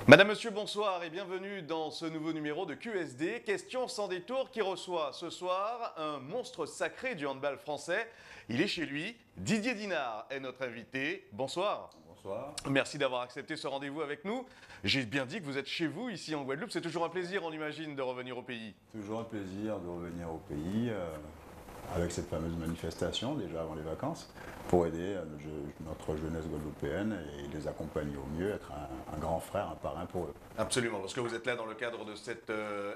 Madame, Monsieur, bonsoir et bienvenue dans ce nouveau numéro de QSD, Question sans détour, qui reçoit ce soir un monstre sacré du handball français. Il est chez lui, Didier Dinard est notre invité. Bonsoir. Bonsoir. Merci d'avoir accepté ce rendez-vous avec nous. J'ai bien dit que vous êtes chez vous, ici en Guadeloupe. C'est toujours un plaisir, on imagine, de revenir au pays. Toujours un plaisir de revenir au pays avec cette fameuse manifestation déjà avant les vacances pour aider notre jeunesse guadeloupéenne et les accompagner au mieux, être un grand frère, un parrain pour eux. Absolument, parce que vous êtes là dans le cadre de cette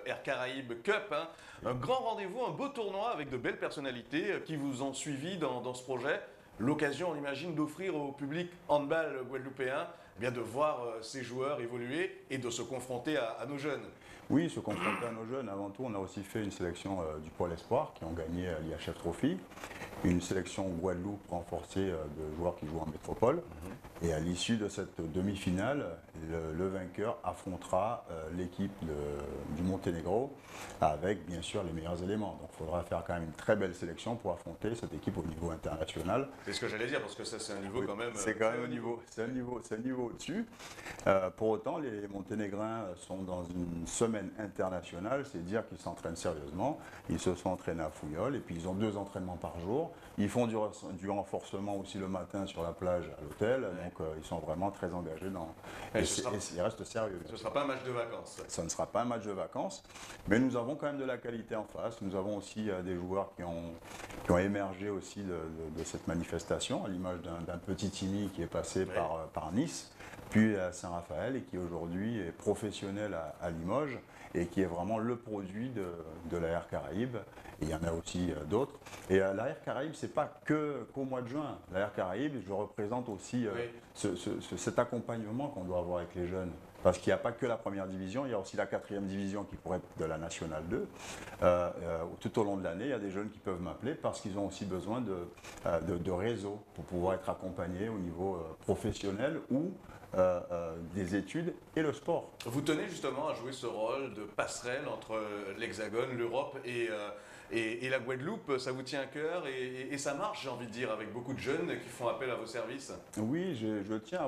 Air Caraïbes Cup, hein. Un grand rendez-vous, un beau tournoi avec de belles personnalités qui vous ont suivi dans ce projet. L'occasion, on imagine, d'offrir au public handball guadeloupéen de voir ces joueurs évoluer et de se confronter à nos jeunes. Oui, se confronter à nos jeunes. Avant tout, on a aussi fait une sélection du Pôle Espoir qui ont gagné l'IHF Trophy. Une sélection Guadeloupe renforcée de joueurs qui jouent en métropole. Et à l'issue de cette demi-finale, le vainqueur affrontera l'équipe du Monténégro avec bien sûr les meilleurs éléments. Donc il faudra faire quand même une très belle sélection pour affronter cette équipe au niveau international. C'est ce que j'allais dire, parce que ça c'est un niveau Oui, quand même... C'est quand même c'est un niveau au-dessus. Pour autant, les Monténégrins sont dans une semaine internationale, c'est dire qu'ils s'entraînent sérieusement. Ils se sont entraînés à Fouillol et puis ils ont 2 entraînements par jour. Ils font du renforcement aussi le matin sur la plage à l'hôtel, donc ils sont vraiment très engagés dans... Et ils restent sérieux. Ce ne sera pas un match de vacances. Ça ne sera pas un match de vacances, mais nous avons quand même de la qualité en face. Nous avons aussi des joueurs qui ont émergé aussi de cette manifestation, à l'image d'un petit Timmy qui est passé par Nice, puis à Saint-Raphaël et qui aujourd'hui est professionnel à Limoges et qui est vraiment le produit de la Air Caraïbes. Et il y en a aussi d'autres. Et la Air Caraïbes, ce n'est pas qu'au mois de juin. La Air Caraïbes, je représente aussi cet accompagnement qu'on doit avoir avec les jeunes. Parce qu'il n'y a pas que la première division, il y a aussi la 4e division qui pourrait être de la Nationale 2. Tout au long de l'année, il y a des jeunes qui peuvent m'appeler parce qu'ils ont aussi besoin de réseau pour pouvoir être accompagnés au niveau professionnel ou des études et le sport. Vous tenez justement à jouer ce rôle de passerelle entre l'Hexagone, l'Europe et la Guadeloupe. Ça vous tient à cœur et ça marche, j'ai envie de dire, avec beaucoup de jeunes qui font appel à vos services. Oui, je tiens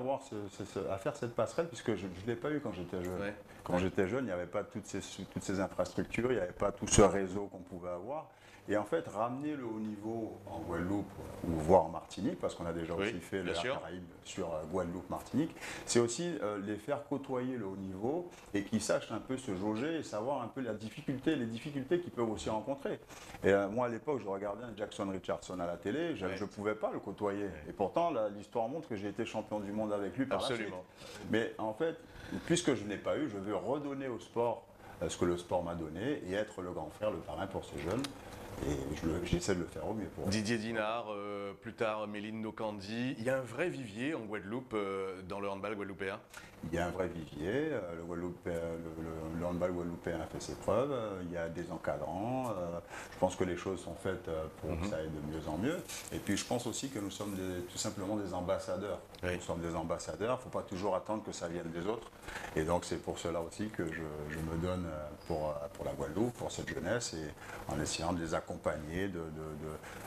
à faire cette passerelle puisque je ne l'ai pas eu quand j'étais jeune. Ouais. Quand j'étais jeune, il n'y avait pas toutes ces infrastructures, il n'y avait pas tout ce réseau qu'on pouvait avoir. Et en fait, ramener le haut niveau en Guadeloupe ou voire en Martinique, parce qu'on a déjà aussi fait le Air Caraïbes sur Guadeloupe-Martinique, c'est aussi les faire côtoyer le haut niveau et qu'ils sachent un peu se jauger et savoir un peu les difficultés qu'ils peuvent aussi rencontrer. Et moi, à l'époque, je regardais un Jackson Richardson à la télé, je ne pouvais pas le côtoyer. Et pourtant, l'histoire montre que j'ai été champion du monde avec lui par la suite. Mais en fait, puisque je ne l'ai pas eu, je veux redonner au sport ce que le sport m'a donné et être le grand frère, le parrain pour ces jeunes. Et j'essaie de le faire au mieux pour eux. Didier Dinard, plus tard Méline Nocandi, il y a un vrai vivier en Guadeloupe dans le handball guadeloupéen. Il y a un vrai vivier, le handball guadeloupéen a fait ses preuves, il y a des encadrants, je pense que les choses sont faites pour que ça aille de mieux en mieux. Et puis je pense aussi que nous sommes tout simplement des ambassadeurs. Oui. Nous sommes des ambassadeurs, il ne faut pas toujours attendre que ça vienne des autres. Et donc c'est pour cela aussi que je me donne pour la Guadeloupe, pour cette jeunesse, et en essayant de les accompagner,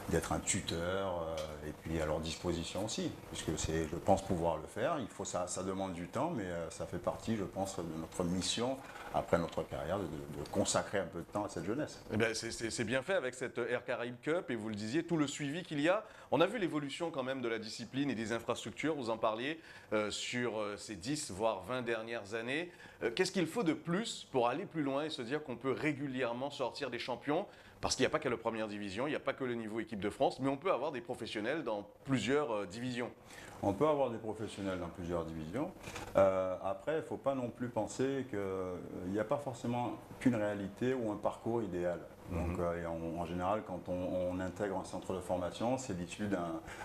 d'être un tuteur, et puis à leur disposition aussi, puisque je pense pouvoir le faire. Ça demande du temps, mais ça fait partie, je pense, de notre mission après notre carrière de consacrer un peu de temps à cette jeunesse. Eh bien, c'est bien fait avec cette Air Caraïbes Cup et vous le disiez, tout le suivi qu'il y a. On a vu l'évolution quand même de la discipline et des infrastructures, vous en parliez, sur ces 10 voire 20 dernières années. Qu'est-ce qu'il faut de plus pour aller plus loin et se dire qu'on peut régulièrement sortir des champions? Parce qu'il n'y a pas que la première division, il n'y a pas que le niveau équipe de France, mais on peut avoir des professionnels dans plusieurs divisions. On peut avoir des professionnels dans plusieurs divisions. Après, il ne faut pas non plus penser qu'il n'y a pas forcément qu'une réalité ou un parcours idéal. Donc, en général, quand on intègre un centre de formation, c'est l'issue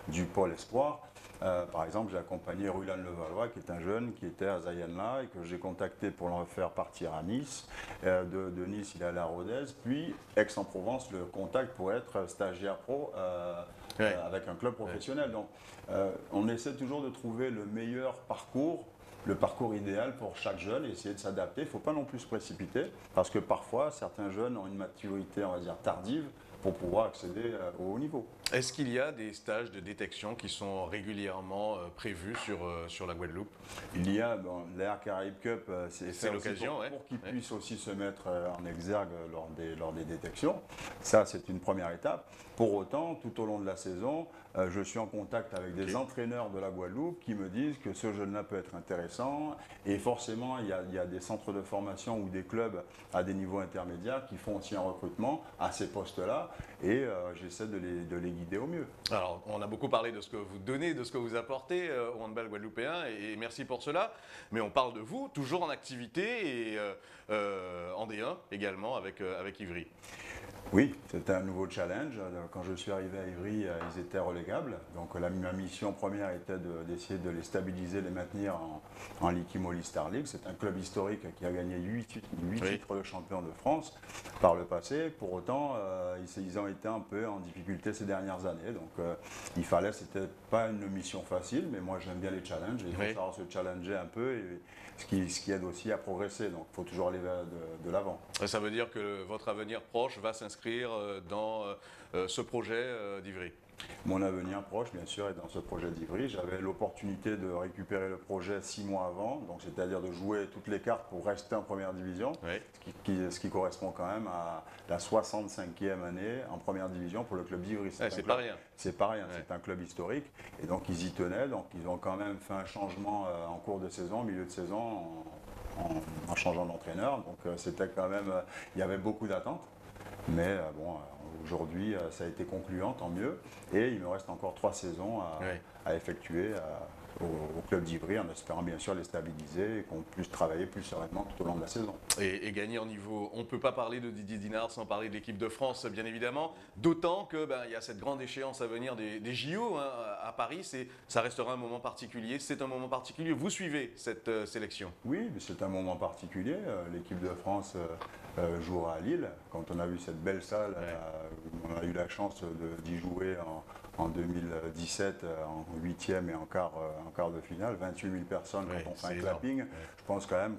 du pôle espoir. Par exemple, j'ai accompagné Rulan Levallois, qui est un jeune qui était à Zayanla et que j'ai contacté pour le faire partir à Nice. De Nice, il est allé à Rodez, puis Aix-en-Provence le contacte pour être stagiaire pro avec un club professionnel. Donc, on essaie toujours de trouver le meilleur parcours, le parcours idéal pour chaque jeune et essayer de s'adapter. Il ne faut pas non plus se précipiter parce que parfois, certains jeunes ont une maturité, on va dire, tardive pour pouvoir accéder au haut niveau. Est-ce qu'il y a des stages de détection qui sont régulièrement prévus sur la Guadeloupe? Il y a l'Air Caraïbes Cup, c'est fait aussi l'occasion, pour qu'ils ouais. puissent aussi se mettre en exergue lors des détections. Ça, c'est une première étape. Pour autant, tout au long de la saison, je suis en contact avec des entraîneurs de la Guadeloupe qui me disent que ce jeune-là peut être intéressant. Et forcément, il y a des centres de formation ou des clubs à des niveaux intermédiaires qui font aussi un recrutement à ces postes-là. Et j'essaie de les guider au mieux. Alors, on a beaucoup parlé de ce que vous donnez, de ce que vous apportez au handball guadeloupéen, et merci pour cela. Mais on parle de vous, toujours en activité, et en D1 également avec Ivry. Oui, c'était un nouveau challenge. Quand je suis arrivé à Ivry, ils étaient relégables. Donc ma mission première était d'essayer de les stabiliser, les maintenir en Ligue Imoli Star League. C'est un club historique qui a gagné 8 titres de champion de France par le passé. Pour autant, ils ont été un peu en difficulté ces dernières années. Donc c'était pas une mission facile, mais moi j'aime bien les challenges. Il faut savoir se challenger un peu, et ce qui aide aussi à progresser. Donc il faut toujours aller de l'avant. Ça veut dire que votre avenir proche va s'inscrire dans ce projet d'Ivry. Mon avenir proche, bien sûr, est dans ce projet d'Ivry. J'avais l'opportunité de récupérer le projet 6 mois avant, donc c'est-à-dire de jouer toutes les cartes pour rester en première division, ce qui correspond quand même à la 65e année en première division pour le club d'Ivry. C'est pas rien. C'est pas rien, c'est un club historique, et donc ils y tenaient, donc ils ont quand même fait un changement en cours de saison, milieu de saison, en changeant d'entraîneur. Donc c'était quand même, il y avait beaucoup d'attentes. Mais aujourd'hui, ça a été concluant, tant mieux. Et il me reste encore 3 saisons à effectuer au club d'Ivry, en espérant bien sûr les stabiliser et qu'on puisse travailler plus sereinement tout au long de la saison. Et gagner en niveau. On ne peut pas parler de Didier Dinard sans parler de l'équipe de France, bien évidemment. D'autant qu'il y a cette grande échéance à venir des JO à Paris. Ça restera un moment particulier. C'est un moment particulier. Vous suivez cette sélection? Oui, mais c'est un moment particulier. L'équipe de France jouera à Lille. Quand on a vu cette belle salle, on a eu la chance d'y jouer en 2017 en 8e et en quart de finale, 28 000 personnes quand on fait un clapping. Je pense quand même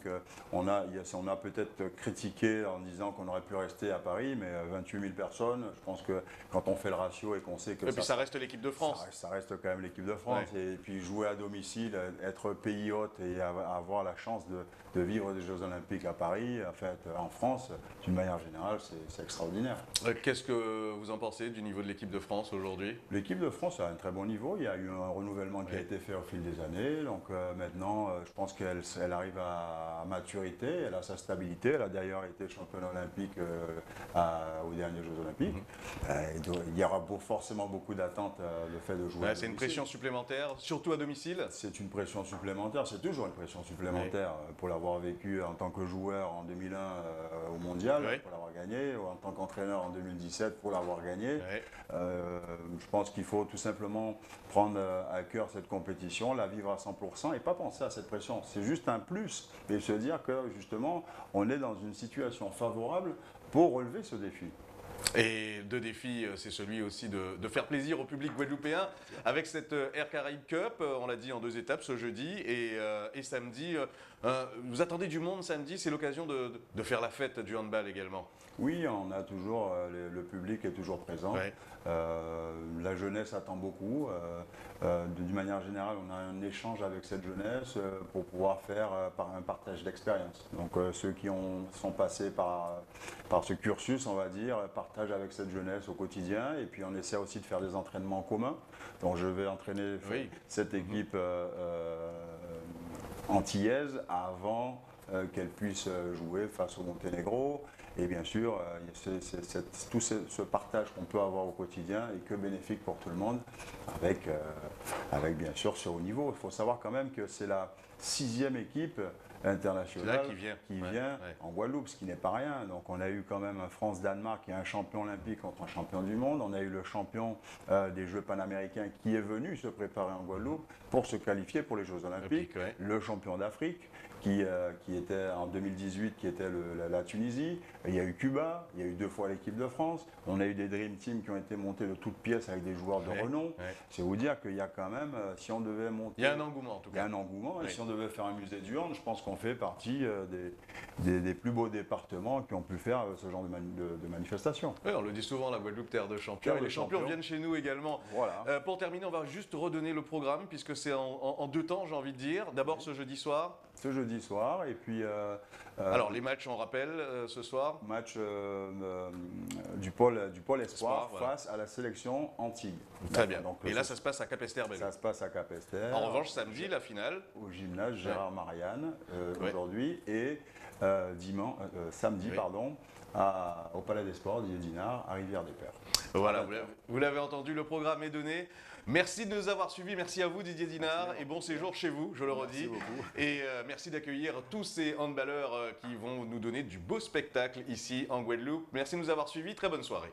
qu'on a peut-être critiqué en disant qu'on aurait pu rester à Paris, mais 28 000 personnes, je pense que quand on fait le ratio et qu'on sait que puis ça reste l'équipe de France. Ça reste quand même l'équipe de France. Et puis jouer à domicile, être pays hôte et avoir la chance de vivre des Jeux Olympiques à Paris, en fait, en France, d'une manière générale, c'est extraordinaire. Qu'est-ce que vous en pensez du niveau de l'équipe de France aujourd'hui? L'équipe de France a un très bon niveau. Il y a eu un renouvellement qui a été fait au fil des années. Donc maintenant, je pense qu'elle arrive à maturité, elle a sa stabilité. Elle a d'ailleurs été championne olympique aux derniers Jeux Olympiques. Il y aura forcément beaucoup d'attentes le fait de jouer. C'est une pression supplémentaire, surtout à domicile? C'est une pression supplémentaire, c'est toujours une pression supplémentaire pour l'avoir vécu en tant que joueur en 2001 au Mondial, pour l'avoir gagné, ou en tant qu'entraîneur en 2017 pour l'avoir gagné. Je pense qu'il faut tout simplement prendre à cœur cette compétition, la vivre à 100% et pas penser à cette pression. C'est juste un plus et se dire que justement on est dans une situation favorable pour relever ce défi. Et deux défis, c'est celui aussi de faire plaisir au public guadeloupéen avec cette Air Caraïbes Cup, on l'a dit en 2 étapes ce jeudi et samedi. Vous attendez du monde samedi, c'est l'occasion de faire la fête du handball également. Oui, on a toujours, le public est toujours présent. La jeunesse attend beaucoup. D'une manière générale, on a un échange avec cette jeunesse pour pouvoir faire un partage d'expérience. Donc ceux qui sont passés par ce cursus, on va dire, partagent avec cette jeunesse au quotidien. Et puis on essaie aussi de faire des entraînements communs. Donc je vais entraîner cette équipe antillaise avant qu'elle puisse jouer face au Monténégro. Et bien sûr, tout ce partage qu'on peut avoir au quotidien est que bénéfique pour tout le monde, avec bien sûr ce haut niveau. Il faut savoir quand même que c'est la 6e équipe internationale qui vient en Guadeloupe, ce qui n'est pas rien. Donc on a eu quand même un France-Danemark qui est un champion olympique contre un champion du monde. On a eu le champion des Jeux panaméricains qui est venu se préparer en Guadeloupe pour se qualifier pour les Jeux olympiques. Le champion d'Afrique qui était en 2018, qui était la Tunisie. Il y a eu Cuba, il y a eu 2 fois l'équipe de France. On a eu des Dream Teams qui ont été montés de toutes pièces avec des joueurs de renom. C'est vous dire qu'il y a quand même, si on devait monter... Il y a un engouement en tout cas. Il y a un engouement. Et si on devait faire un musée du hand, je pense qu'on qu'on fait partie des plus beaux départements qui ont pu faire ce genre de manifestation. Oui, on le dit souvent, la Guadeloupe, terre de champions. Terre Et de les champions champions. viennent chez nous également. Voilà. Pour terminer, on va juste redonner le programme, puisque c'est en deux temps, j'ai envie de dire. D'abord ce jeudi soir. Ce jeudi soir, et puis Alors les matchs, on rappelle, ce soir. match du pôle Espoir Espoir, voilà. face à la sélection Antilles. Très bien. Donc, Et là, ça se passe à Capesterre-Belle. ça se passe à Capesterre. En revanche, samedi, la finale. Au gymnase Gérard Marianne Ouais. aujourd'hui, et samedi, Oui. pardon, au Palais des Sports Didier Dinard à Rivière-des-Pères. Voilà, vous l'avez entendu, le programme est donné. Merci de nous avoir suivis, merci à vous Didier Dinard, Merci. et bon séjour chez vous, je le redis. Merci beaucoup. Et merci d'accueillir tous ces handballeurs qui vont nous donner du beau spectacle ici en Guadeloupe. Merci de nous avoir suivis, très bonne soirée.